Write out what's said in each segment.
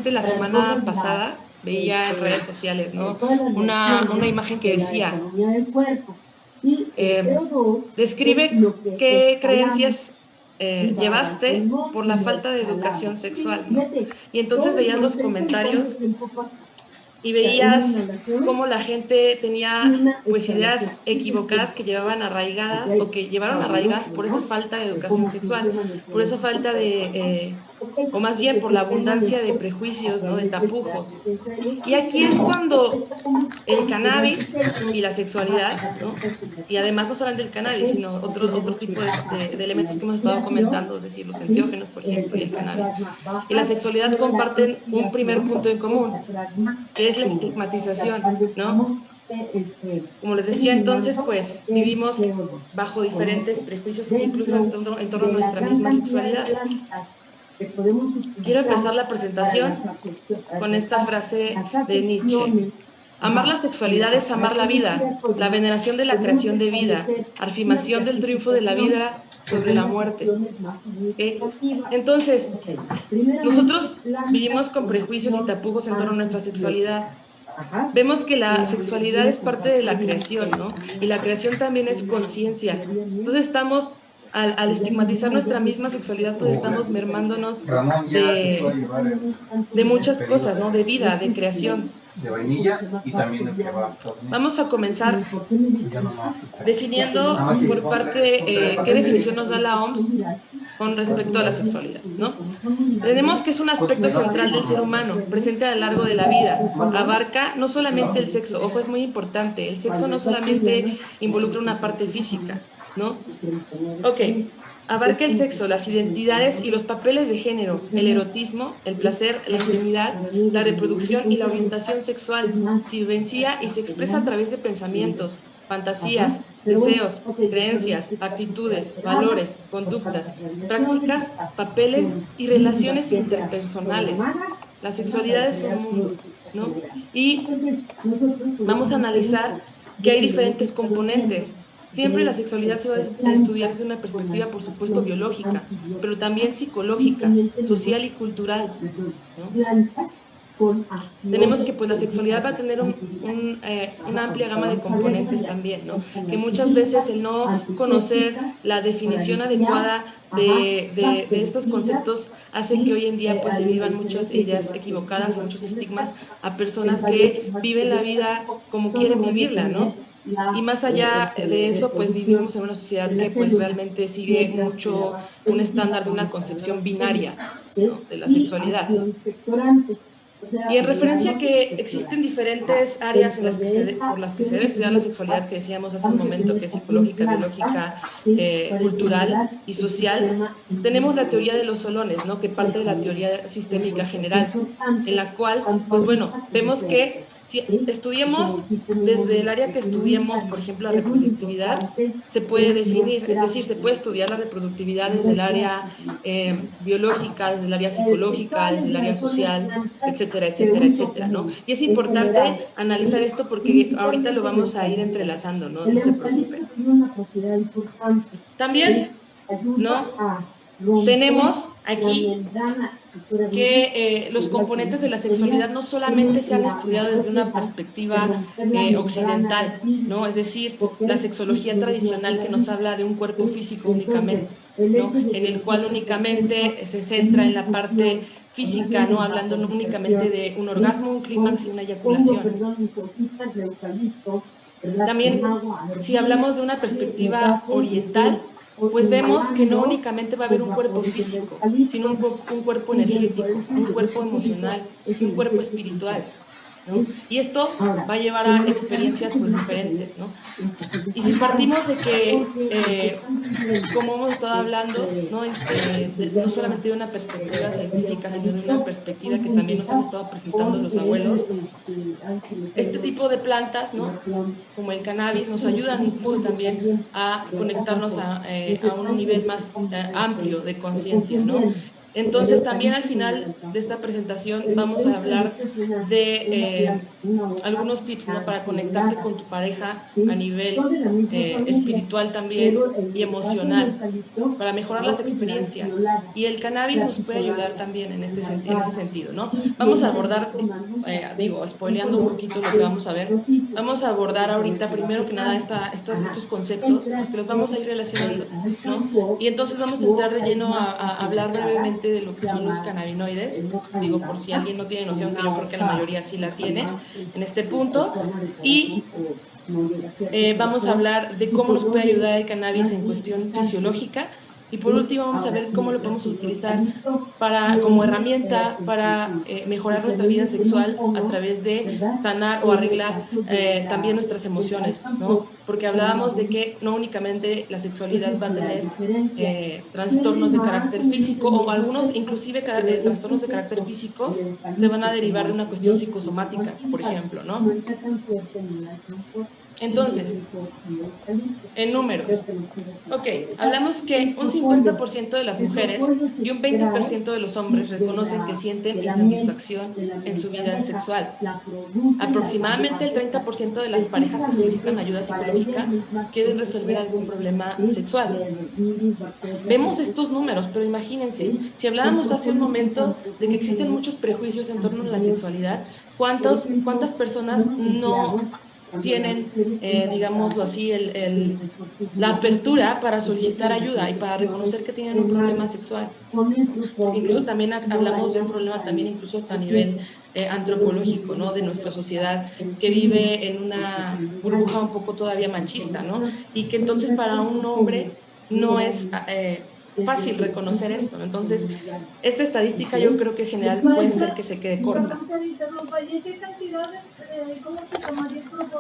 justamente la semana pasada veía en redes sociales, ¿no? Una imagen que decía, describe qué creencias llevaste por la falta de educación sexual, ¿no? Y entonces veías los comentarios y veías cómo la gente tenía pues ideas equivocadas que llevaban arraigadas o que llevaron arraigadas por esa falta de educación sexual, por esa falta de, o más bien por la abundancia de prejuicios, ¿no? De tapujos. Y aquí es cuando el cannabis y la sexualidad, ¿no? Y además no solamente el cannabis, sino otro tipo de elementos que hemos estado comentando, es decir, los enteógenos, por ejemplo, y el cannabis. Y la sexualidad comparten un primer punto en común, que es la estigmatización, ¿no? Como les decía, entonces, pues, vivimos bajo diferentes prejuicios, incluso en torno a nuestra misma sexualidad. Quiero empezar la presentación con esta frase de Nietzsche. Amar la sexualidad es amar la vida, la veneración de la creación de vida, afirmación del triunfo de la vida sobre la muerte. ¿Okay? Entonces, nosotros vivimos con prejuicios y tapujos en torno a nuestra sexualidad. Vemos que la sexualidad es parte de la creación, ¿no? Y la creación también es conciencia. Entonces estamos, al estigmatizar nuestra misma sexualidad, pues estamos mermándonos de muchas cosas, ¿no? De vida, de creación. De vainilla y también el que va. Vamos a comenzar definiendo por parte qué definición nos da la OMS con respecto a la sexualidad, ¿no? Tenemos que es un aspecto central del ser humano, presente a lo largo de la vida. Abarca no solamente el sexo, ojo, es muy importante, el sexo no solamente involucra una parte física, ¿no? Ok, abarca el sexo, las identidades y los papeles de género, el erotismo, el placer, la intimidad, la reproducción y la orientación sexual. Se vivencia y se expresa a través de pensamientos, fantasías, deseos, creencias, actitudes, valores, conductas, prácticas, papeles y relaciones interpersonales. La sexualidad es un mundo, ¿no? Y vamos a analizar que hay diferentes componentes. Siempre la sexualidad se va a estudiar desde una perspectiva, por supuesto, biológica, pero también psicológica, social y cultural, ¿no? Tenemos que pues la sexualidad va a tener una amplia gama de componentes también, ¿no? Que muchas veces el no conocer la definición adecuada de estos conceptos hace que hoy en día pues se vivan muchas ideas equivocadas y muchos estigmas a personas que viven la vida como quieren vivirla, ¿no? Y más allá de eso, pues vivimos en una sociedad que pues realmente sigue mucho un estándar de una concepción binaria, ¿no? De la sexualidad. Y en referencia a que existen diferentes áreas por las que se debe estudiar la sexualidad, que decíamos hace un momento, que es psicológica, biológica, cultural y social, tenemos la teoría de los solones, ¿no? Que parte de la teoría sistémica general, en la cual, pues bueno, vemos que si estudiemos desde el área que estudiemos, por ejemplo, la reproductividad, se puede definir, es decir, se puede estudiar la reproductividad desde el área biológica, desde el área psicológica, desde el área social, etcétera, etcétera, etcétera, ¿no? Y es importante analizar esto porque ahorita lo vamos a ir entrelazando, ¿no? No se preocupen. También, ¿no? Tenemos aquí que los componentes de la sexualidad no solamente se han estudiado desde una perspectiva occidental, ¿no? Es decir, la sexología tradicional que nos habla de un cuerpo físico únicamente, ¿no? En el cual únicamente se centra en la parte física, ¿no? Hablando únicamente de un orgasmo, un clímax y una eyaculación. También, si hablamos de una perspectiva oriental, pues vemos que no únicamente va a haber un cuerpo físico, sino un cuerpo energético, un cuerpo emocional, un cuerpo espiritual, ¿no? Y esto va a llevar a experiencias pues diferentes, ¿no? Y si partimos de que, como hemos estado hablando, ¿no? No solamente de una perspectiva científica, sino de una perspectiva que también nos han estado presentando los abuelos, este tipo de plantas, ¿no? Como el cannabis, nos ayudan incluso también a conectarnos a un nivel más amplio de conciencia, ¿no? Entonces, también al final de esta presentación vamos a hablar de algunos tips, ¿no? Para conectarte con tu pareja a nivel espiritual también y emocional, para mejorar las experiencias. Y el cannabis nos puede ayudar también en ese sentido, ¿no? Vamos a abordar, spoileando un poquito lo que vamos a ver, vamos a abordar ahorita primero que nada estos conceptos, que los vamos a ir relacionando, ¿no? Y entonces vamos a entrar de lleno a hablar brevemente de lo que son los cannabinoides, por si alguien no tiene noción, que yo creo que la mayoría sí la tiene en este punto, y vamos a hablar de cómo nos puede ayudar el cannabis en cuestión fisiológica. Y por último vamos a ver cómo lo podemos utilizar como herramienta para mejorar nuestra vida sexual a través de sanar o arreglar también nuestras emociones, ¿no? Porque hablábamos de que no únicamente la sexualidad va a tener trastornos de carácter físico, o algunos inclusive trastornos de carácter físico se van a derivar de una cuestión psicosomática, por ejemplo, ¿no? Entonces, en números, hablamos que un 50% de las mujeres y un 20% de los hombres reconocen que sienten insatisfacción en su vida sexual. Aproximadamente el 30% de las parejas que solicitan ayuda psicológica quieren resolver algún problema sexual. Vemos estos números, pero imagínense, si hablábamos hace un momento de que existen muchos prejuicios en torno a la sexualidad, ¿cuántas personas no tienen, digámoslo así, la apertura para solicitar ayuda y para reconocer que tienen un problema sexual? Incluso también hablamos de un problema también incluso hasta a nivel antropológico, ¿no? De nuestra sociedad, que vive en una burbuja un poco todavía machista, ¿no? Y que entonces para un hombre no es fácil reconocer esto. Entonces, esta estadística yo creo que en general puede ser que se quede corta.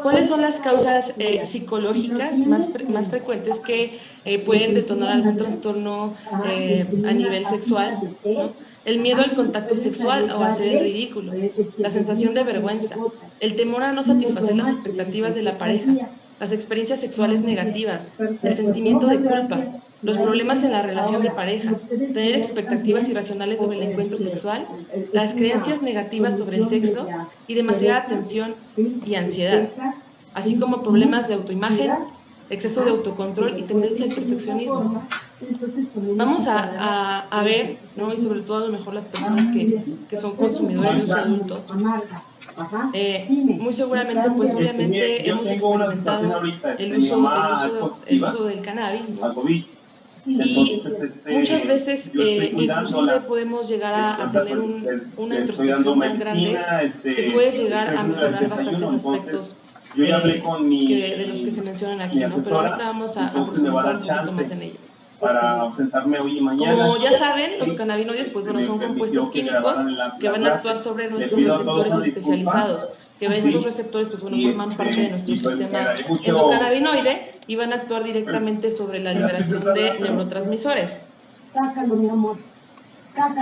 ¿Cuáles son las causas psicológicas más frecuentes que pueden detonar algún trastorno a nivel sexual, ¿no? El miedo al contacto sexual o a hacer el ridículo, la sensación de vergüenza, el temor a no satisfacer las expectativas de la pareja, las experiencias sexuales negativas, el sentimiento de culpa, los problemas en la relación de pareja, tener expectativas irracionales sobre el encuentro sexual, las creencias negativas sobre el sexo y demasiada tensión y ansiedad, así como problemas de autoimagen, exceso de autocontrol y tendencia al perfeccionismo. Vamos a ver, ¿no? Y sobre todo a lo mejor las personas que son consumidores de uso adulto, muy seguramente, pues obviamente hemos experimentado el uso del cannabis, ¿no? Y muchas veces inclusive podemos llegar a tener una introspección tan grande que puede llegar a mejorar bastantes aspectos de los que se mencionan aquí, ¿no? Pero ahorita vamos a profundizar un poquito más en ello. Para ausentarme hoy y mañana. Como ya saben, los cannabinoides pues bueno, son compuestos químicos que van a actuar sobre nuestros receptores especializados, que estos receptores pues bueno, forman parte de nuestro sistema endocannabinoide y van a actuar directamente sobre la liberación de neurotransmisores. Sácalo, mi amor.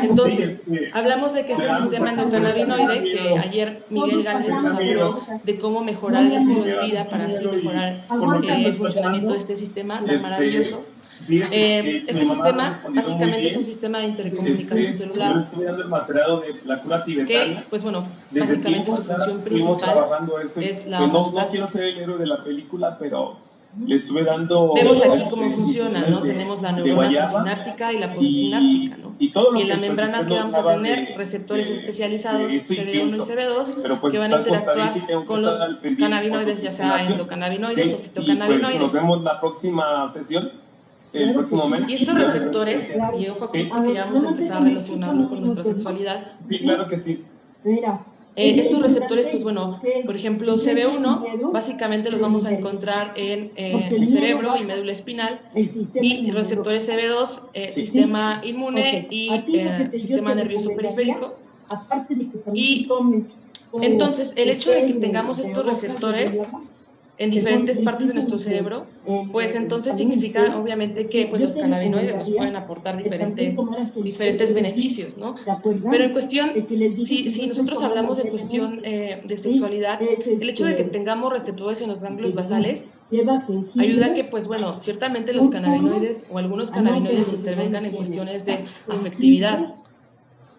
Entonces, hablamos de que ese sistema endocannabinoide, que ayer Miguel Gálvez nos habló de cómo mejorar el estilo de vida para así mejorar el funcionamiento de este sistema tan maravilloso. Este sistema básicamente es un sistema de intercomunicación celular que, pues bueno, básicamente su función principal es la homeostasis. No quiero ser el héroe de la película, pero le estuve dando... Vemos aquí cómo funciona, ¿no? Tenemos la neurona presináptica y la postsináptica, ¿no? Y en la membrana que vamos a tener receptores especializados CD1 y CB2 que van a interactuar con los cannabinoides, ya sea endocannabinoides o fitocannabinoides. Nos vemos la próxima sesión. El próximo mes. Y estos receptores, y ojo aquí porque ya vamos a empezar a relacionarlo con nuestra sexualidad. Sí, claro que sí. Estos receptores, pues bueno, por ejemplo, CB1, básicamente los vamos a encontrar en el cerebro y médula espinal, y receptores CB2, sistema inmune y sistema nervioso periférico. Y entonces, el hecho de que tengamos estos receptores en diferentes partes de nuestro cerebro, pues entonces significa obviamente que pues, los cannabinoides nos pueden aportar diferentes beneficios, ¿no? Pero en cuestión, si nosotros hablamos de cuestión de sexualidad, el hecho de que tengamos receptores en los ganglios basales ayuda a que, pues bueno, ciertamente los cannabinoides o algunos cannabinoides intervengan en cuestiones de afectividad,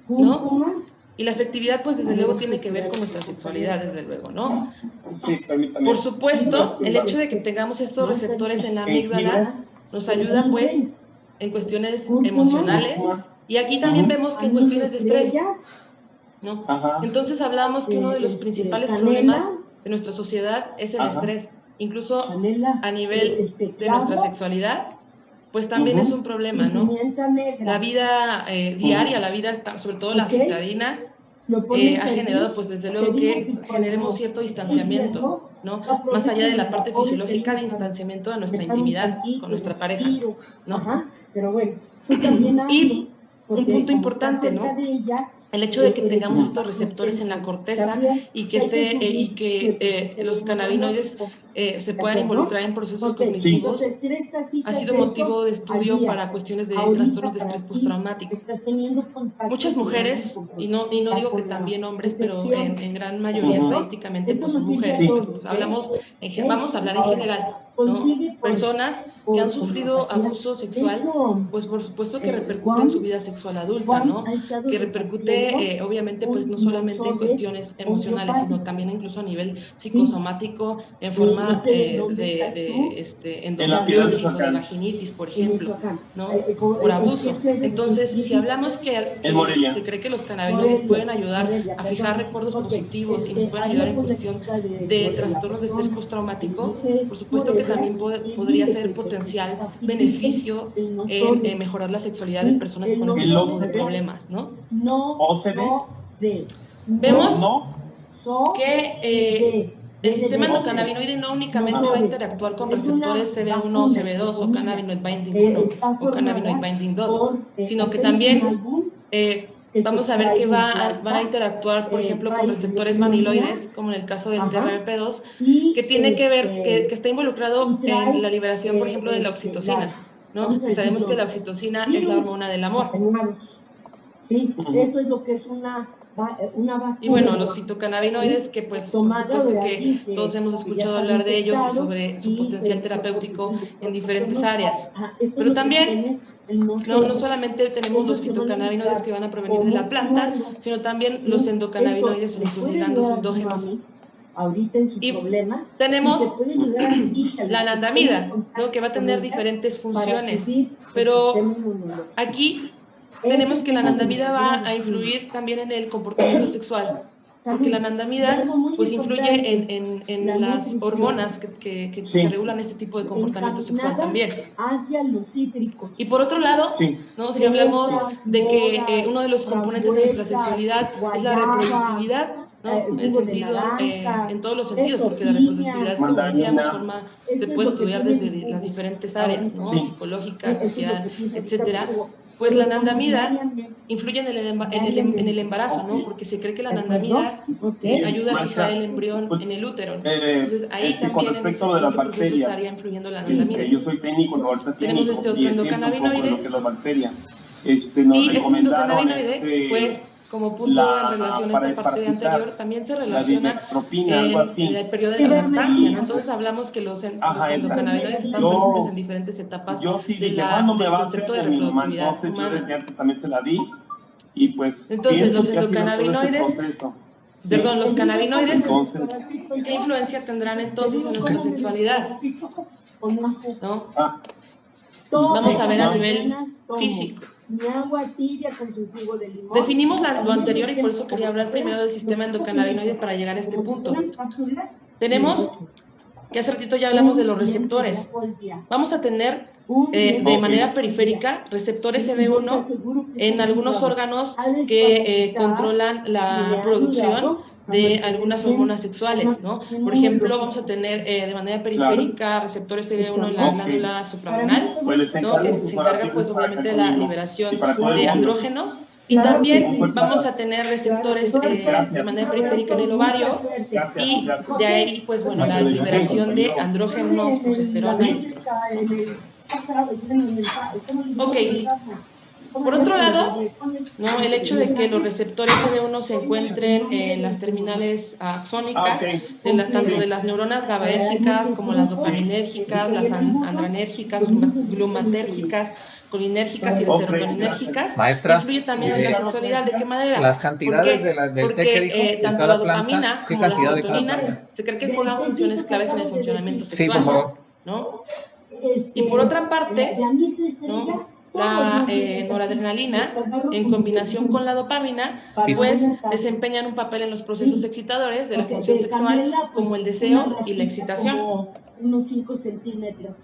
¿no? Y la afectividad, pues desde luego tiene que ver con nuestra sexualidad, desde luego, ¿no? Sí, permítame. Por supuesto, el hecho de que tengamos estos receptores en la amígdala nos ayuda, pues, en cuestiones emocionales, y aquí también vemos que en cuestiones de estrés, ¿no? Ajá. Entonces hablamos que uno de los principales problemas de nuestra sociedad es el estrés, incluso a nivel de nuestra sexualidad, pues también es un problema, ¿no? La vida diaria, la vida, sobre todo la citadina, ha generado, pues desde luego que generemos cierto distanciamiento, ¿no? Más allá de la parte fisiológica, de distanciamiento de nuestra intimidad con nuestra pareja, ¿no? Y un punto importante, ¿no? El hecho de que tengamos estos receptores en la corteza y que los cannabinoides se puedan involucrar en procesos cognitivos ha sido motivo de estudio para cuestiones de trastornos de estrés postraumático. Muchas mujeres, y no digo que también hombres, pero en gran mayoría estadísticamente pues son mujeres, pero, pues, vamos a hablar en general, ¿no? Personas que han sufrido abuso sexual, pues por supuesto que repercute en su vida sexual adulta, ¿no? Que repercute obviamente pues no solamente en cuestiones emocionales, sino también incluso a nivel psicosomático, en forma de endometriosis o de vaginitis, por ejemplo, ¿no? Por abuso. Entonces, si hablamos que se cree que los cannabinoides pueden ayudar a fijar recuerdos positivos y nos pueden ayudar en cuestión de trastornos de estrés postraumático, por supuesto que también podría ser potencial beneficio en mejorar la sexualidad de personas con este tipo de problemas, ¿no? Vemos que el sistema endocannabinoide no únicamente va a interactuar con receptores CB1 o CB2 o cannabinoid binding 1 o cannabinoid binding 2, sino que también vamos a ver que van a interactuar, por ejemplo, con receptores maniloides, como en el caso del TRP2, que tiene que ver, que está involucrado en la liberación, por ejemplo, de la oxitocina, ¿no? Que sabemos que la oxitocina es la hormona del amor. Sí, eso es lo que es una y bueno, los fitocannabinoides, que pues por supuesto que todos hemos escuchado hablar de ellos y sobre su potencial terapéutico en diferentes áreas. Pero también, no solamente tenemos los fitocannabinoides que van a provenir de la planta, sino también los endocannabinoides o nuestros ligandos endógenos. Y tenemos la anandamida, ¿no? Que va a tener diferentes funciones, pero aquí tenemos que la anandamida va a influir también en el comportamiento sexual, porque la anandamida pues influye en las hormonas que regulan este tipo de comportamiento sexual también. Y por otro lado, ¿no? Si hablamos de que uno de los componentes de nuestra sexualidad es la reproductividad, ¿no? En todos los sentidos, porque la reproductividad, como decíamos, se puede estudiar desde las diferentes áreas, ¿no? Psicológica, social, etcétera. Pues la anandamida influye en el embarazo, ¿no? Porque se cree que la anandamida ayuda a fijar el embrión en el útero. Entonces ahí también con respecto de las bacterias, estaría influyendo la anandamida. Yo soy técnico, no ahorita tenemos este otro endocannabinoide. Lo que es la bacteria. Y este endocannabinoide, pues, como punto en relación a esta parte anterior, también se relaciona en el periodo de la lactancia, ¿no? Entonces hablamos que los endocannabinoides están presentes en diferentes etapas del concepto de reproductividad humana. Desde antes también se la di, y pues entonces los endocannabinoides, los cannabinoides, ¿qué influencia tendrán entonces en nuestra sexualidad? ¿No? Vamos a ver a nivel físico. Agua tibia con su jugo de limón. Definimos lo anterior y por eso quería hablar primero del sistema endocannabinoide para llegar a este punto. Tenemos, que hace ratito ya hablamos de los receptores. Vamos a tener de manera periférica receptores CB1 en algunos órganos que controlan la producción de algunas hormonas sexuales, ¿no? Por ejemplo, vamos a tener de manera periférica receptores CB1 en la glándula suprarrenal, ¿no? Que se encarga pues obviamente de la liberación de andrógenos. Y también vamos a tener receptores de manera periférica en el ovario, y de ahí pues bueno, la liberación de andrógenos, progesterona y estrógeno. Ok. Por otro lado, ¿no? El hecho de que los receptores CB1 se encuentren en las terminales axónicas, tanto de las neuronas GABAérgicas como las dopaminérgicas, las andranérgicas, glumatérgicas, colinérgicas y serotoninérgicas, Maestra, influye también en la sexualidad. ¿De qué manera? Las cantidades del té que dijo, de tanto cada la dopamina planta, ¿qué como la cantidad de cada serotonina planta? se cree que juegan funciones claves en el funcionamiento Sí, sexual, por favor. ¿no? Y por otra parte, ¿no? La noradrenalina, en combinación con la dopamina, pues desempeñan un papel en los procesos excitadores de la función sexual, como el deseo y la excitación. Unos 5 centímetros.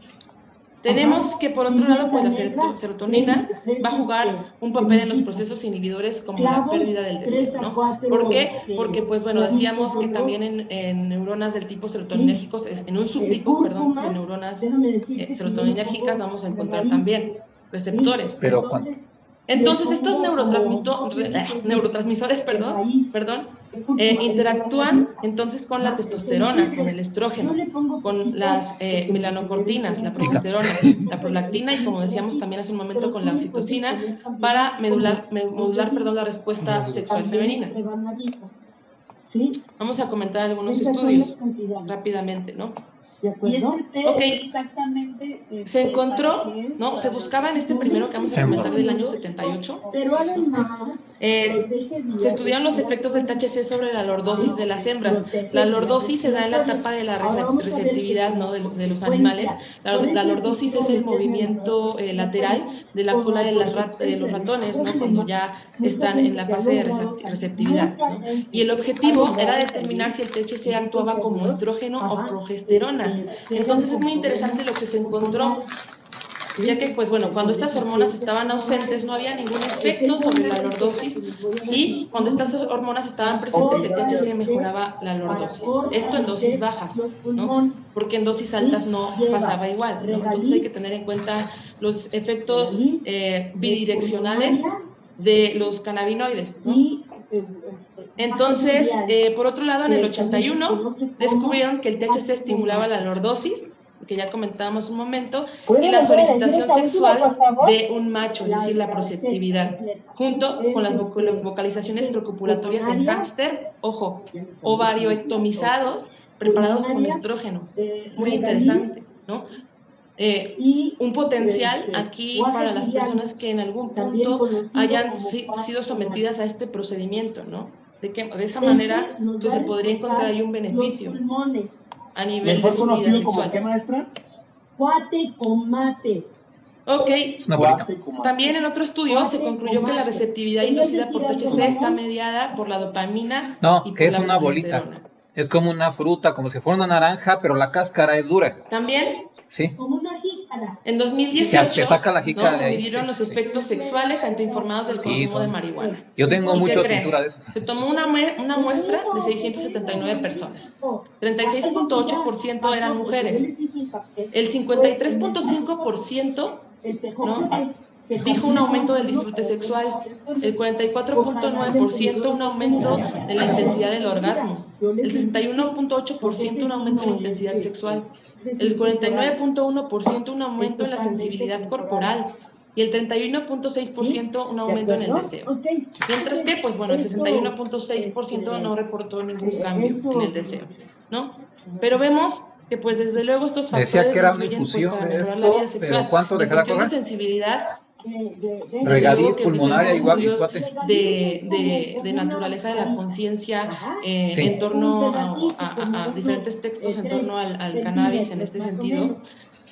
Tenemos que, por otro lado, pues la serotonina va a jugar un papel en los procesos inhibidores como la pérdida del deseo, ¿no? ¿Por qué? Porque, pues bueno, decíamos que también en neuronas del tipo serotoninérgicos, en un subtipo, perdón, de neuronas serotoninérgicas vamos a encontrar también receptores. Pero ¿cuánto? Entonces, estos neurotransmisores, interactúan entonces con la testosterona, con el estrógeno, con las melanocortinas, la progesterona, la prolactina y, como decíamos también hace un momento, con la oxitocina para modular la respuesta sexual femenina. Vamos a comentar algunos estudios rápidamente, ¿no? ¿Y exactamente se encontró, ¿no? Se buscaba en este primero que vamos a comentar del año 78. Pero además, se estudiaron los efectos del THC sobre la lordosis de las hembras. La lordosis se da en la etapa de la receptividad, ¿no? de los animales. La lordosis es el movimiento lateral de la cola de los ratones, ¿no? Cuando ya están en la fase de receptividad, ¿no? Y el objetivo era determinar si el THC actuaba como estrógeno o progesterona. Entonces es muy interesante lo que se encontró, ya que, pues bueno, cuando estas hormonas estaban ausentes no había ningún efecto sobre la lordosis, y cuando estas hormonas estaban presentes el THC mejoraba la lordosis. Esto en dosis bajas, ¿no? Porque en dosis altas no pasaba igual, ¿no? Entonces hay que tener en cuenta los efectos bidireccionales de los cannabinoides, ¿no? Entonces, por otro lado, en el 81 descubrieron que el THC estimulaba la lordosis, que ya comentábamos un momento, y la solicitación sexual de un macho, es decir, la proceptividad, junto con las vocalizaciones precopulatorias en hámster, ojo, ovarioectomizados preparados con estrógenos. Muy interesante, ¿no? Un potencial aquí para las personas que en algún punto hayan sido sometidas a este procedimiento, ¿no? De esa manera pues, se podría encontrar ahí un beneficio a nivel ¿Mejor de su vida conocido sexual. como qué, maestra? Cuate con mate. Ok, Una bolita. también en otro estudio se concluyó que la receptividad inducida por THC está mediada por la dopamina y que por es la una progesterona. bolita. Es como una fruta, como si fuera una naranja, pero la cáscara es dura. También, Sí. Como una jícara. en 2018, Se saca la jícara ¿no? de se ahí, midieron sí, los sí. efectos sexuales ante informados del consumo de marihuana. Yo tengo ¿Y mucha qué creen? pintura de eso. Se tomó una muestra de 679 personas. 36.8% eran mujeres. El 53.5%, ¿no? dijo un aumento del disfrute sexual, el 44.9% un aumento de la intensidad del orgasmo, el 61.8% un aumento en la intensidad sexual, el 49.1% un aumento en la sensibilidad corporal y el 31.6% un aumento en el deseo. Mientras que, pues bueno, el 61.6% no reportó ningún cambio en el deseo, ¿no? Pero vemos que, pues, desde luego estos factores Decía que era una influyen, pues, infusión para de mejorar esto, la vida sexual. pero ¿cuánto En dejará cuestión de correr? sensibilidad, Regadiz, que pulmonaria, diferentes igual, estudios cuate. de naturaleza de la conciencia Sí. en torno a diferentes textos en torno al cannabis en este sentido,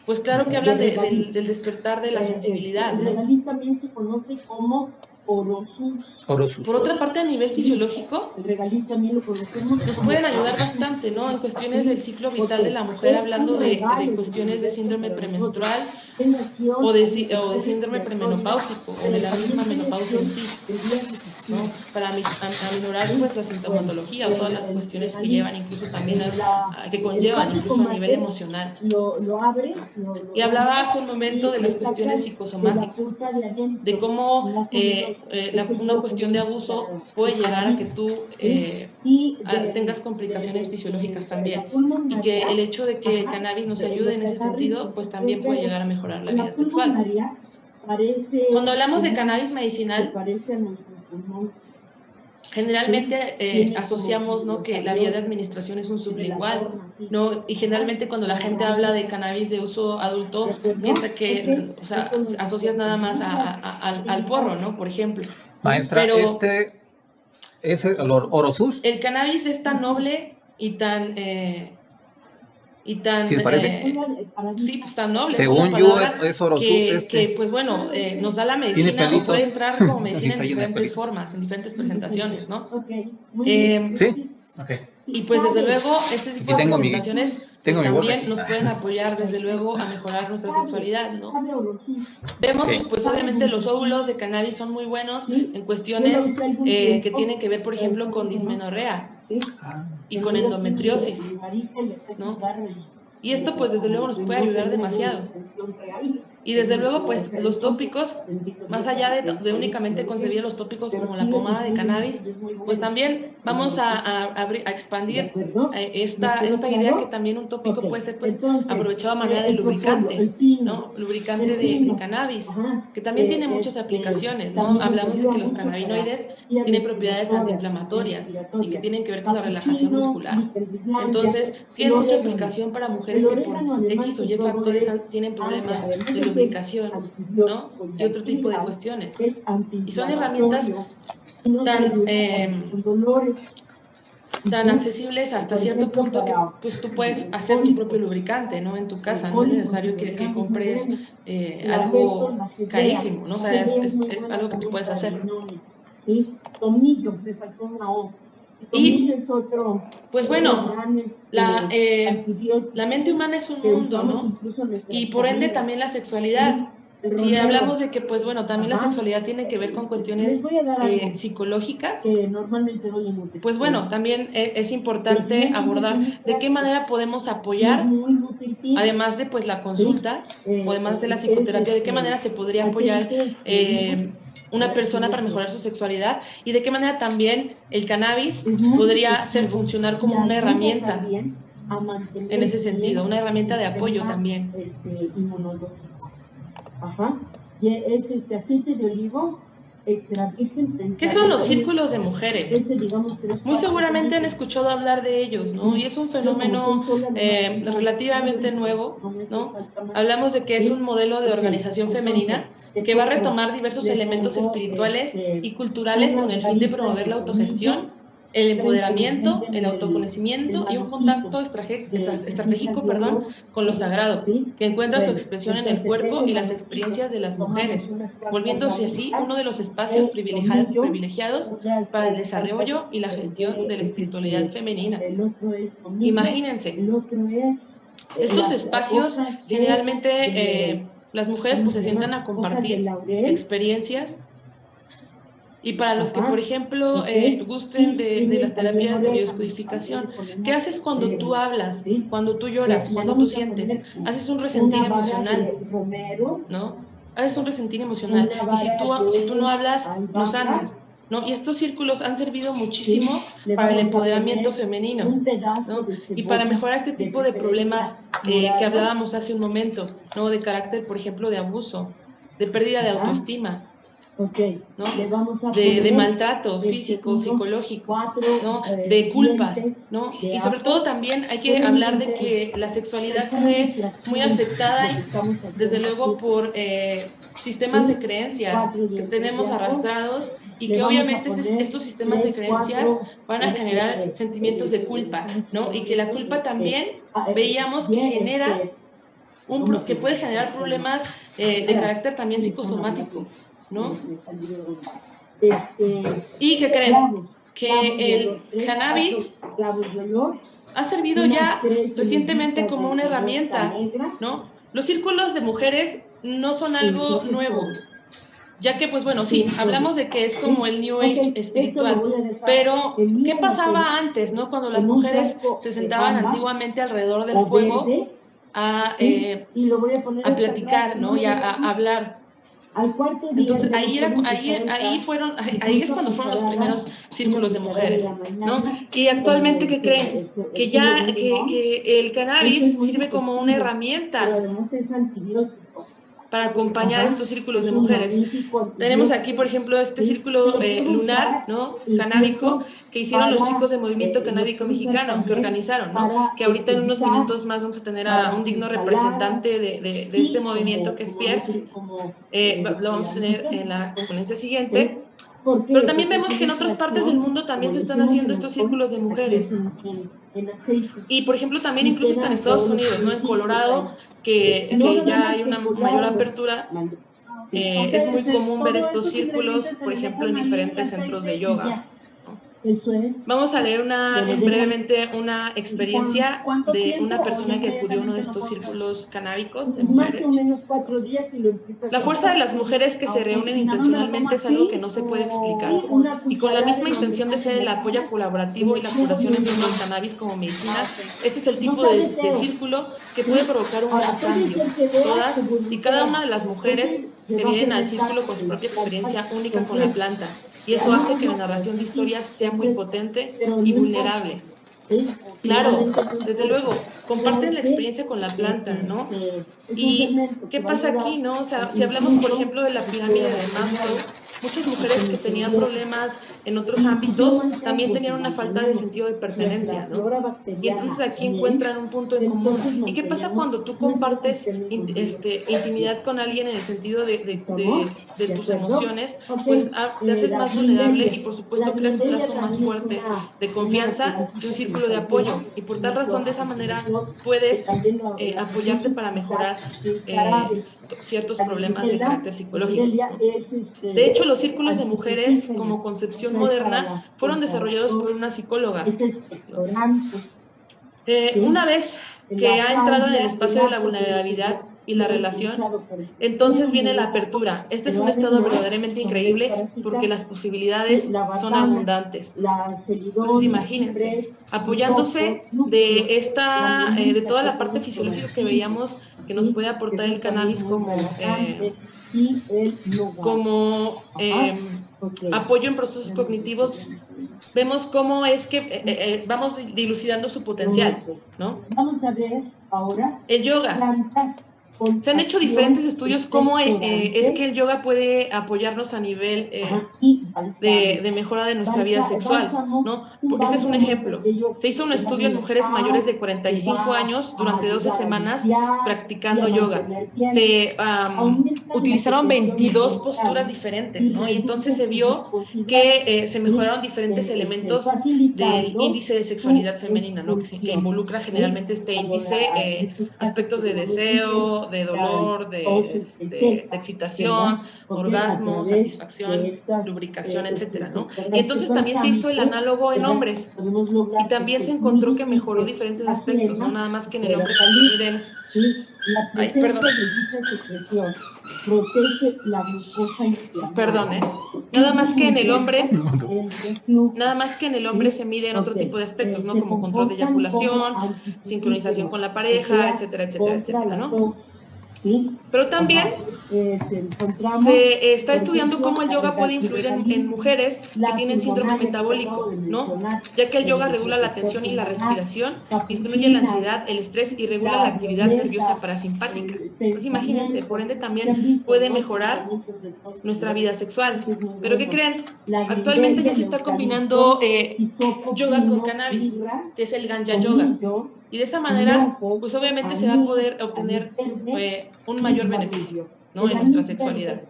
pues claro que hablan del despertar de la sensibilidad, El ¿no? regaliz también se conoce como orosus. Por otra parte, a nivel fisiológico, El regaliz también lo conocemos. nos pueden ayudar bastante, ¿no? En cuestiones del ciclo vital de la mujer, hablando de cuestiones de síndrome premenstrual o de síndrome premenopáusico o de la misma menopausia en sí, ¿no? Para aminorar, pues, la sintomatología o todas las cuestiones que llevan incluso también que conllevan incluso a nivel emocional. Lo abre. Y hablaba hace un momento de las cuestiones psicosomáticas, de cómo una cuestión de abuso puede llegar a que tú tengas complicaciones fisiológicas también, y que el hecho de que el cannabis nos ayude en ese sentido, pues también puede llegar a mejorar la vida sexual. Cuando hablamos de cannabis medicinal, generalmente asociamos, ¿no?, que la vía de administración es un sublingual, ¿no? Y generalmente cuando la gente habla de cannabis de uso adulto, piensa que, o sea, asocias nada más al porro, ¿no?, por ejemplo. Maestra, Pero ¿es el Orosus? el cannabis es tan noble y tan... ¿Sí le parece? Sí, pues tan noble. Según yo, es Orosus que pues bueno, nos da la medicina, Tiene pelitos. o puede entrar como medicina Está en lleno de diferentes pelitos. formas, en diferentes presentaciones, ¿no? Sí. Ok. Y pues desde luego, este tipo Aquí de tengo presentaciones tengo pues, mi bote también aquí. nos pueden apoyar desde luego a mejorar nuestra sexualidad, ¿no? Vemos Sí. que pues obviamente los óvulos de cannabis son muy buenos en cuestiones que tienen que ver, por ejemplo, con dismenorrea y con endometriosis, ¿no? Y esto pues desde luego nos puede ayudar demasiado. Y desde luego pues los tópicos, más allá de únicamente concebir los tópicos como la pomada de cannabis, pues también vamos a expandir esta idea que también un tópico puede ser pues aprovechado a manera de lubricante, ¿no? Lubricante de cannabis, que también tiene muchas aplicaciones, ¿no? Hablamos de que los cannabinoides tienen propiedades antiinflamatorias y que tienen que ver con la relajación muscular. Entonces, tiene mucha aplicación para mujeres que por X o Y factores tienen problemas de lubricación, ¿no? Y otro tipo de cuestiones. Y son herramientas tan accesibles hasta cierto punto que pues tú puedes hacer tu propio lubricante, ¿no? En tu casa, no es necesario que compres algo carísimo, ¿no? O sea, es algo que tú puedes hacer. Tomillo, me faltó una O. Y, pues bueno, la mente humana es un mundo, ¿no? Y por ende también la sexualidad. Si hablamos de que, pues bueno, también la sexualidad tiene que ver con cuestiones psicológicas, pues bueno, también es importante abordar de qué manera podemos apoyar, además de pues la consulta, o además de la psicoterapia, de qué manera se podría apoyar una persona para mejorar su sexualidad y de qué manera también el cannabis podría funcionar como una herramienta en ese sentido, una herramienta de apoyo también. Y es aceite de olivo extra virgen. ¿Qué son los círculos de mujeres? Muy seguramente han escuchado hablar de ellos, ¿no? Y es un fenómeno relativamente nuevo, ¿no? Hablamos de que es un modelo de organización femenina que va a retomar diversos elementos espirituales y culturales con el fin de promover la autogestión, el empoderamiento, el autoconocimiento y un contacto estratégico con lo sagrado, que encuentra su expresión en el cuerpo y las experiencias de las mujeres, volviéndose así uno de los espacios privilegiados para el desarrollo y la gestión de la espiritualidad femenina. Imagínense, estos espacios generalmente las mujeres pues se sientan a compartir experiencias. Y para los que, por ejemplo, gusten de las terapias de biodescodificación, ¿qué haces cuando tú hablas, cuando tú lloras, cuando tú sientes? Haces un resentir emocional, ¿no? Haces un resentir emocional. Y si tú no hablas, no sanas, ¿no? Y estos círculos han servido muchísimo para el empoderamiento femenino, ¿no? Y para mejorar este tipo de problemas que hablábamos hace un momento, ¿no? De carácter, por ejemplo, de abuso, de pérdida de autoestima, ¿no? De maltrato físico, psicológico, ¿no? De culpas, ¿no? Y sobre todo también hay que hablar de que la sexualidad se ve muy afectada desde luego por sistemas de creencias que tenemos arrastrados y que obviamente estos sistemas de creencias van a generar sentimientos de culpa, ¿no? Y que la culpa también veíamos que genera que puede generar problemas de carácter también psicosomático, ¿no? ¿Y qué creen? Que el cannabis ha servido ya recientemente como una herramienta, ¿no? Los círculos de mujeres no son algo nuevo, ya que, pues bueno, sí, hablamos de que es como el New Age espiritual, pero ¿qué pasaba antes, no? Cuando las mujeres se sentaban antiguamente alrededor del fuego a platicar, ¿no? Y a hablar. Entonces ahí es cuando fueron los primeros círculos de mujeres, ¿no? Y actualmente, ¿qué creen? Que ya que el cannabis sirve como una herramienta para acompañar estos círculos de mujeres. Tenemos aquí, por ejemplo, este círculo lunar, ¿no? Canábico, que hicieron los chicos de Movimiento Canábico Mexicano, que organizaron, ¿no? Que ahorita en unos minutos más vamos a tener a un digno representante de este movimiento, que es Pierre. Lo vamos a tener en la ponencia siguiente. Pero también vemos que en otras partes del mundo también se están haciendo estos círculos de mujeres. Y, por ejemplo, también incluso está en Estados Unidos, ¿no? En Colorado, que ya hay una mayor apertura. Es muy común ver estos círculos, por ejemplo, en diferentes centros de yoga. Vamos a leer brevemente una experiencia de una persona que acudió a uno de estos círculos canábicos de mujeres. La fuerza de las mujeres que se reúnen intencionalmente es algo que no se puede explicar. Y con la misma intención de ser el apoyo colaborativo y la curación en torno al cannabis como medicina, este es el tipo de círculo que puede provocar un gran cambio. Todas y cada una de las mujeres que vienen al círculo con su propia experiencia única con la planta. Y eso hace que la narración de historias sea muy potente y vulnerable. Claro, desde luego, comparten la experiencia con la planta, ¿no? ¿Y qué pasa aquí, no? O sea, si hablamos, por ejemplo, de la pirámide de Maslow, muchas mujeres que tenían problemas en otros ámbitos también tenían una falta de sentido de pertenencia, ¿no? Y entonces aquí encuentran un punto en común. ¿Y qué pasa cuando tú compartes intimidad con alguien en el sentido de tus emociones? Pues te haces más vulnerable y por supuesto creas un lazo más fuerte de confianza y un círculo de apoyo. Y por tal razón, de esa manera puedes apoyarte para mejorar ciertos problemas de carácter psicológico, ¿no? De hecho, los círculos de mujeres como concepción moderna fueron desarrollados por una psicóloga. Una vez que ha entrado en el espacio de la vulnerabilidad y la relación, entonces viene la apertura. Este es un estado verdaderamente increíble porque las posibilidades son abundantes. Entonces imagínense, apoyándose de toda la parte fisiológica que veíamos que nos puede aportar el cannabis como apoyo en procesos cognitivos, vemos cómo es que vamos dilucidando su potencial, ¿no? Vamos a ver ahora el yoga. Se han hecho diferentes estudios cómo es que el yoga puede apoyarnos a nivel de mejora de nuestra vida sexual, ¿no? Este es un ejemplo. Se hizo un estudio en mujeres mayores de 45 años durante 12 semanas practicando yoga. Se utilizaron 22 posturas diferentes, ¿no? Y entonces se vio que se mejoraron diferentes elementos del índice de sexualidad femenina, ¿no? Que involucra generalmente este índice aspectos de deseo, de dolor, de excitación, orgasmo, satisfacción, lubricación, etcétera, ¿no? Y entonces también se hizo el análogo en hombres y también se encontró que mejoró diferentes aspectos, no nada más que en el hombre miren. Nada más que en el hombre se miden otro tipo de aspectos, ¿no? Como control de eyaculación, sincronización con la pareja, etcétera, etcétera, etcétera, ¿no? Pero también se está estudiando cómo el yoga puede influir en mujeres que tienen síndrome metabólico, ¿no? Ya que el yoga regula la tensión y la respiración, disminuye la ansiedad, el estrés y regula la actividad nerviosa parasimpática. Pues imagínense, por ende también puede mejorar nuestra vida sexual. ¿Pero qué creen? Actualmente ya se está combinando yoga con cannabis, que es el Ganja Yoga. Y de esa manera, pues obviamente se va a poder obtener un mayor beneficio, ¿no? En nuestra sexualidad.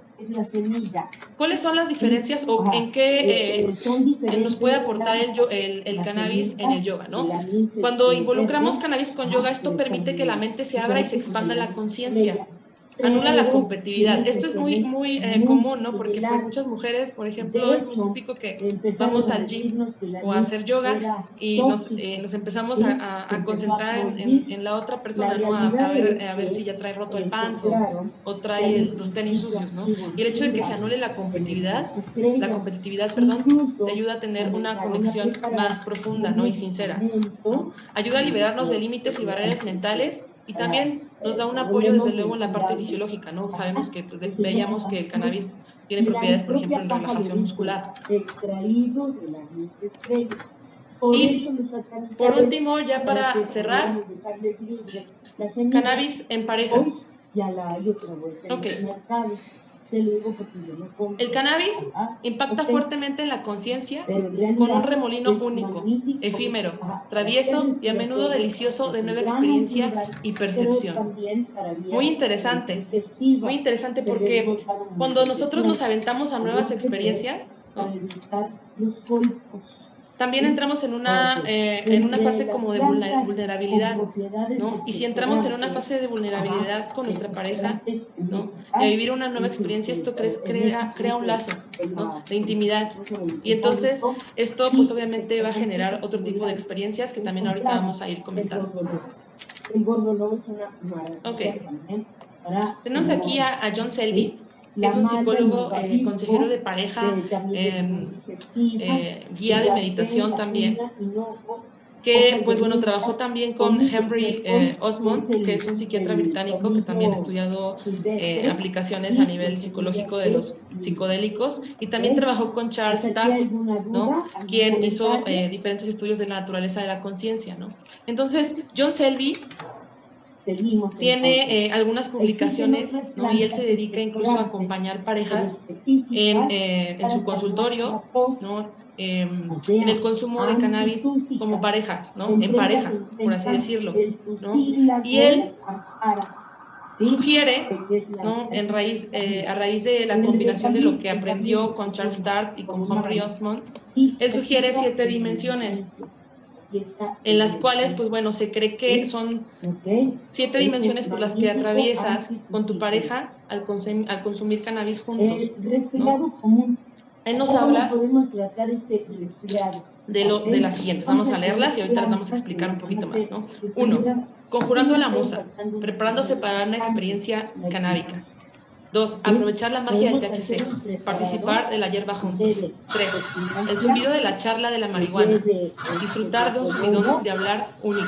¿Cuáles son las diferencias o en qué nos puede aportar el cannabis en el yoga, ¿no? Cuando involucramos cannabis con yoga, esto permite que la mente se abra y se expanda la conciencia. Anula la competitividad. Esto es muy común, ¿no? Porque pues muchas mujeres, por ejemplo, es muy típico que vamos al gym o a hacer yoga y nos empezamos a concentrar en la otra persona, ¿no? A ver si ya trae roto el pants o trae los tenis sucios, ¿no? Y el hecho de que se anule la competitividad, te ayuda a tener una conexión más profunda, ¿no? Y sincera, ¿no? Ayuda a liberarnos de límites y barreras mentales. Y también nos da un apoyo, desde luego, en la parte fisiológica, ¿no? Sabemos que pues, veíamos que el cannabis tiene propiedades, por ejemplo, en relajación muscular. Y, por último, ya para cerrar, cannabis en pareja. ya la hay otra vuelta en Ok. los mercados. Te lo digo porque yo no compro. El cannabis Ah, impacta ok. fuertemente en la conciencia Pero en realidad con un remolino es único, magnífico. efímero, Ajá, travieso para y a menudo ser delicioso de es nueva un gran experiencia ayuda, y pero percepción. también para vías Muy interesante digestivas. porque Se les botaron cuando muchos nosotros nos dientes. aventamos a nuevas Además de que experiencias, para ¿no? evitar los pólipos. También entramos en una fase Las como de plantas vulnerabilidad, con propiedades ¿no? Y si entramos en una expectorantes, fase de vulnerabilidad ajá, con nuestra pareja, expectorantes ¿no? eficaz, Y a vivir una nueva es experiencia, esto en crea un lazo, ¿no? De intimidad. el Y entonces pólipo, esto y pues obviamente va a efectivamente generar se otro tipo de podrá experiencias que también ahorita encontrar vamos a ir el comentando. gordolobo. El gordolobo es una maravilla Ok. también para Tenemos aquí a John Selby, que es un psicólogo, consejero de pareja, guía de meditación también, que pues bueno, trabajó también con Henry Osmond, que es un psiquiatra británico que también ha estudiado aplicaciones a nivel psicológico de los psicodélicos, y también trabajó con Charles Stark, ¿no? Quien hizo diferentes estudios de la naturaleza de la conciencia, ¿no? Entonces, John Selby tiene algunas publicaciones, ¿no? Y él se dedica incluso a acompañar parejas en su consultorio, ¿no? En el consumo de cannabis como parejas, ¿no? En pareja, por así decirlo, ¿no? Y él sugiere, ¿no? A raíz de la combinación de lo que aprendió con Charles Stark y con Henry Osmond, él sugiere 7 dimensiones, en las cuales, pues bueno, se cree que son 7 dimensiones por las que atraviesas con tu pareja al consumir cannabis juntos, ¿no? Él nos habla de las siguientes. Vamos a leerlas y ahorita las vamos a explicar un poquito más, ¿no? 1. Conjurando a la musa, preparándose para una experiencia canábica. 2. Aprovechar la magia del THC, participar de la hierba juntos. 3. El zumbido de la charla de la marihuana, disfrutar de un subidón de hablar único.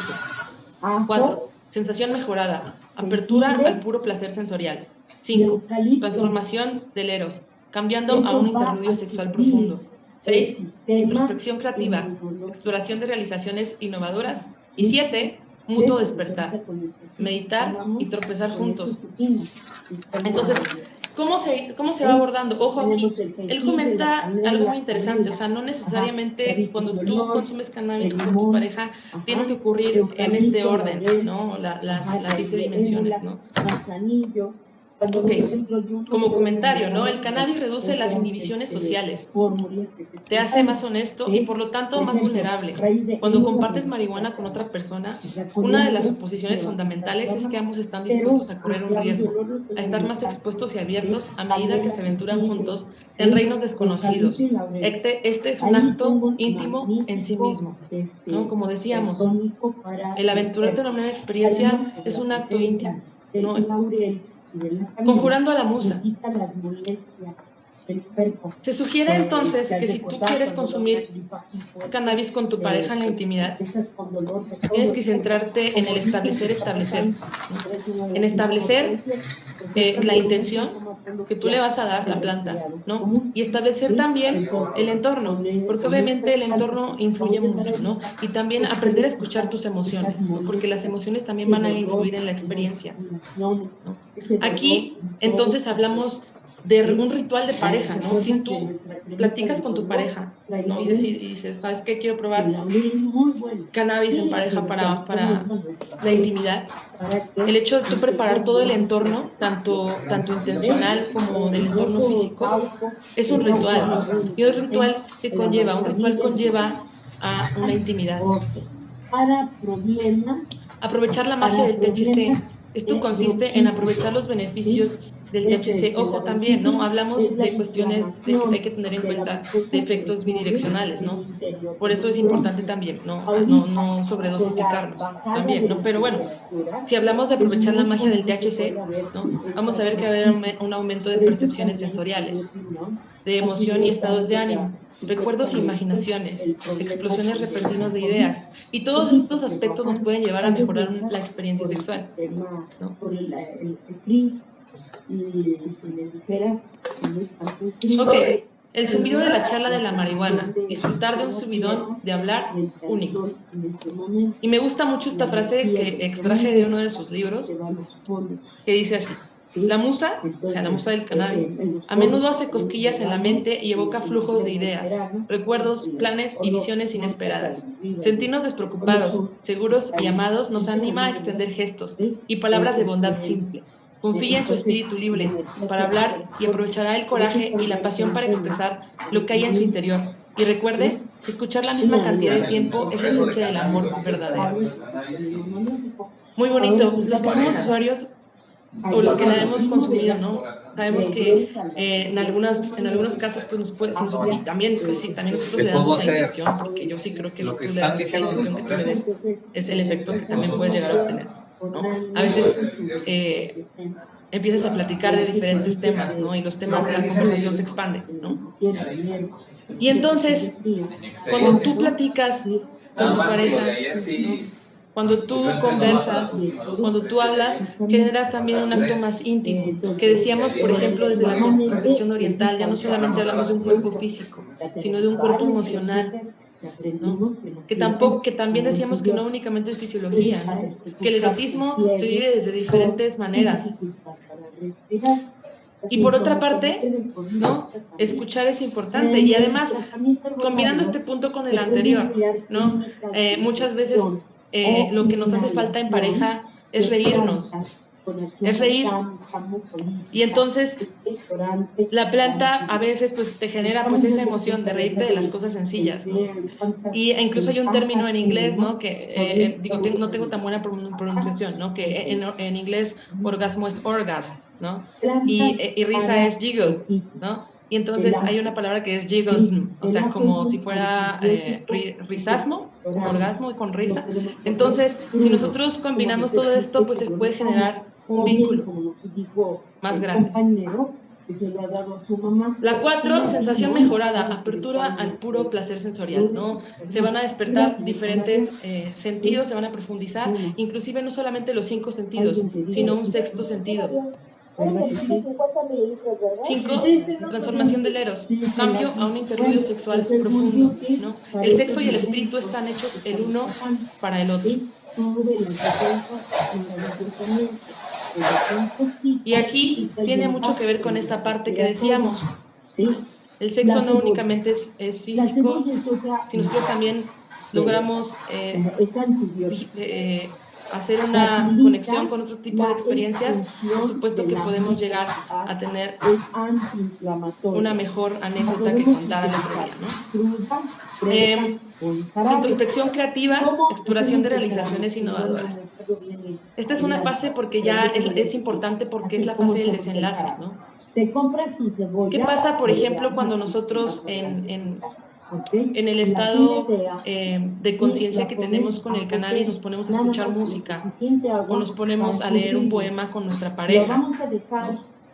4. Sensación mejorada, apertura al puro placer sensorial. 5. Transformación del eros, cambiando a un interludio sexual profundo. 6. Introspección creativa, exploración de realizaciones innovadoras. Y 7. Mutuo despertar, meditar y tropezar juntos. Entonces, ¿cómo se va abordando? Ojo aquí, él comenta algo muy interesante, o sea, no necesariamente cuando tú consumes cannabis con tu pareja tiene que ocurrir en este orden, ¿no? Las 7 dimensiones, ¿no? Ok, como comentario, ¿no? El cannabis reduce las inhibiciones sociales, te hace más honesto y por lo tanto más vulnerable. Cuando compartes marihuana con otra persona, una de las suposiciones fundamentales es que ambos están dispuestos a correr un riesgo, a estar más expuestos y abiertos a medida que se aventuran juntos en reinos desconocidos. Este es un acto íntimo en sí mismo, ¿no? Como decíamos, el aventurarte en una nueva experiencia es un acto íntimo, ¿no? Conjurando a la musa. Se sugiere entonces que si tú quieres consumir cannabis con tu pareja en la intimidad, tienes que centrarte en el establecer, ¿no? En establecer la intención que tú le vas a dar a la planta, ¿no? Y establecer también el entorno, porque obviamente el entorno influye mucho, ¿no? Y también aprender a escuchar tus emociones, ¿no? Porque las emociones también van a influir en la experiencia, ¿no? Aquí, entonces, hablamos de un ritual de pareja, ¿no? Si tú platicas con tu pareja, ¿no? Y dices, ¿sabes qué? Quiero probar cannabis en pareja para la intimidad. El hecho de tú preparar todo el entorno, tanto intencional como del entorno físico, es un ritual, ¿no? Y un ritual conlleva a una intimidad. Aprovechar la magia del THC. Esto consiste en aprovechar los beneficios del THC. Ojo también, ¿no? Hablamos de cuestiones que hay que tener en cuenta de efectos bidireccionales, ¿no? Por eso es importante también, no sobredosificarnos también, ¿no? Pero bueno, si hablamos de aprovechar la magia del THC, ¿no? Vamos a ver que va a haber un aumento de percepciones sensoriales, de emoción y estados de ánimo, recuerdos e imaginaciones, explosiones repentinas de ideas, y todos estos aspectos nos pueden llevar a mejorar la experiencia sexual, ¿no? Ok, El zumbido de la charla de la marihuana, disfrutar de un subidón de hablar único. Y me gusta mucho esta frase que extraje de uno de sus libros, que dice así: la musa, o sea, la musa del cannabis, a menudo hace cosquillas en la mente y evoca flujos de ideas, recuerdos, planes y visiones inesperadas. Sentirnos despreocupados, seguros y amados nos anima a extender gestos y palabras de bondad simple. Confía en su espíritu libre para hablar y aprovechará el coraje y la pasión para expresar lo que hay en su interior. Y recuerde que escuchar la misma cantidad de tiempo es la esencia del amor verdadero. Muy bonito. Los que somos usuarios o los que la hemos consumido, ¿no? Sabemos que en algunos casos pues nos puede, y también pues sí, también nosotros le damos la intención, porque yo sí creo que si tú le das la intención que tú le des, es el efecto que también puedes llegar a obtener, ¿no? A veces empiezas a platicar de diferentes temas, ¿no? Y los temas de la conversación se expanden, ¿no? Y entonces, cuando tú platicas con tu pareja, cuando tú conversas, cuando tú hablas, generas también un acto más íntimo, que decíamos, por ejemplo, desde la concepción oriental, ya no solamente hablamos de un cuerpo físico, sino de un cuerpo emocional, ¿no? Que también decíamos que no únicamente es fisiología, ¿no? Que el erotismo se vive desde diferentes maneras. Y por otra parte, ¿no? Escuchar es importante, y además, combinando este punto con el anterior, ¿no? Muchas veces lo que nos hace falta en pareja es reírnos, es reír. Y entonces la planta a veces pues te genera pues esa emoción de reírte de las cosas sencillas, ¿no? Y incluso hay un término en inglés, ¿no? Que no tengo tan buena pronunciación, ¿no? Que en inglés orgasmo es orgasm, ¿no? Y risa es giggle, ¿no? Y entonces hay una palabra que es giggles, o sea, como si fuera risasmo, como orgasmo y con risa. Entonces, si nosotros combinamos todo esto, pues se puede generar un vínculo más grande. La 4, sensación mejorada, apertura al puro placer sensorial, ¿no? Se van a despertar diferentes sentidos, se van a profundizar, inclusive no solamente los 5 sentidos, sino un sexto sentido. 5, transformación del eros, cambio a un interludio sexual profundo, ¿no? El sexo y el espíritu están hechos el uno para el otro. Y aquí tiene mucho que ver con esta parte que decíamos. El sexo no únicamente es físico, si nosotros también logramos hacer una conexión con otro tipo de experiencias, por supuesto que podemos llegar a tener una mejor anécdota que contar al otro día, ¿no? Introspección creativa, exploración de realizaciones innovadoras. Esta es una fase porque ya es importante porque es la fase del desenlace, ¿no? ¿Qué pasa, por ejemplo, cuando nosotros en el estado de conciencia que tenemos con el cannabis nos ponemos a escuchar música o nos ponemos a leer un poema con nuestra pareja, ¿no?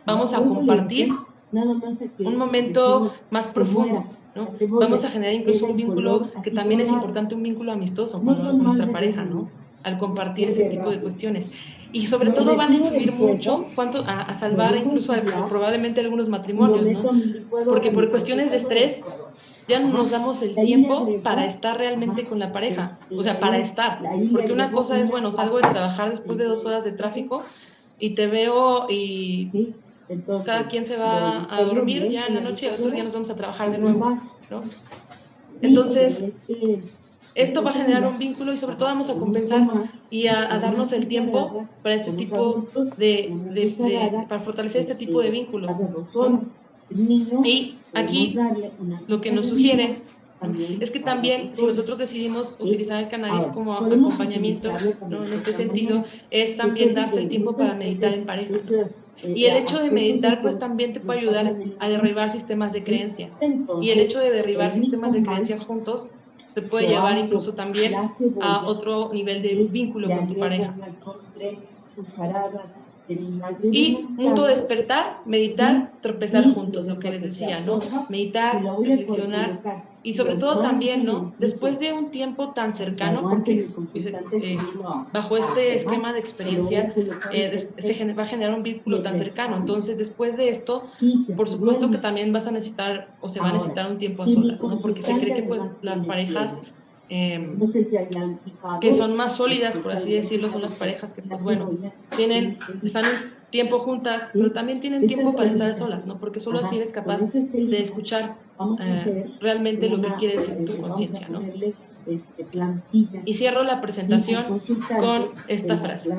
Vamos a compartir un momento más profundo, ¿no? Vamos a generar incluso un vínculo que también es importante, un vínculo amistoso con nuestra pareja, ¿no? Al compartir ese tipo de cuestiones. Y sobre todo van a influir mucho a salvar incluso probablemente algunos matrimonios, ¿no? Porque por cuestiones de estrés ya no nos damos el tiempo para estar realmente con la pareja, o sea, para estar. Porque una cosa es, bueno, salgo de trabajar después de 2 horas de tráfico y te veo y cada quien se va a dormir ya en la noche y otro día nos vamos a trabajar de nuevo, ¿no? Entonces, esto va a generar un vínculo y sobre todo vamos a compensar y a darnos el tiempo para este tipo para fortalecer este tipo de vínculos, ¿no? Y aquí lo que nos sugieren es que también si nosotros decidimos utilizar el cannabis como acompañamiento, ¿no? En este sentido, es también darse el tiempo para meditar en pareja. Y el hecho de meditar pues también te puede ayudar a derribar sistemas de creencias. Y el hecho de derribar sistemas de creencias juntos te puede llevar incluso también a otro nivel de vínculo con tu pareja. Y mutuo despertar, meditar, tropezar juntos, lo que les decía, ¿no? Meditar, reflexionar y sobre todo también, ¿no? Después de un tiempo tan cercano, porque bajo este esquema de experiencia va a generar un vínculo tan cercano. Entonces, después de esto, por supuesto que también vas a necesitar o se va a necesitar un tiempo a solas, ¿no? Porque se cree que pues las parejas que son más sólidas, por así decirlo, son las parejas que, pues bueno, están un tiempo juntas, pero también tienen tiempo para estar solas, ¿no? Porque solo así eres capaz de escuchar realmente lo que quiere decir tu conciencia, ¿no? Y cierro la presentación con esta frase.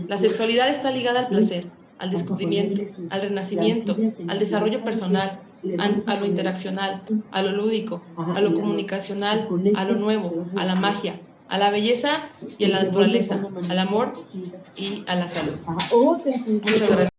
La sexualidad está ligada al placer, al descubrimiento, al renacimiento, al desarrollo personal, a lo interaccional, a lo lúdico, a lo comunicacional, a lo nuevo, a la magia, a la belleza y a la naturaleza, al amor y a la salud. Muchas gracias.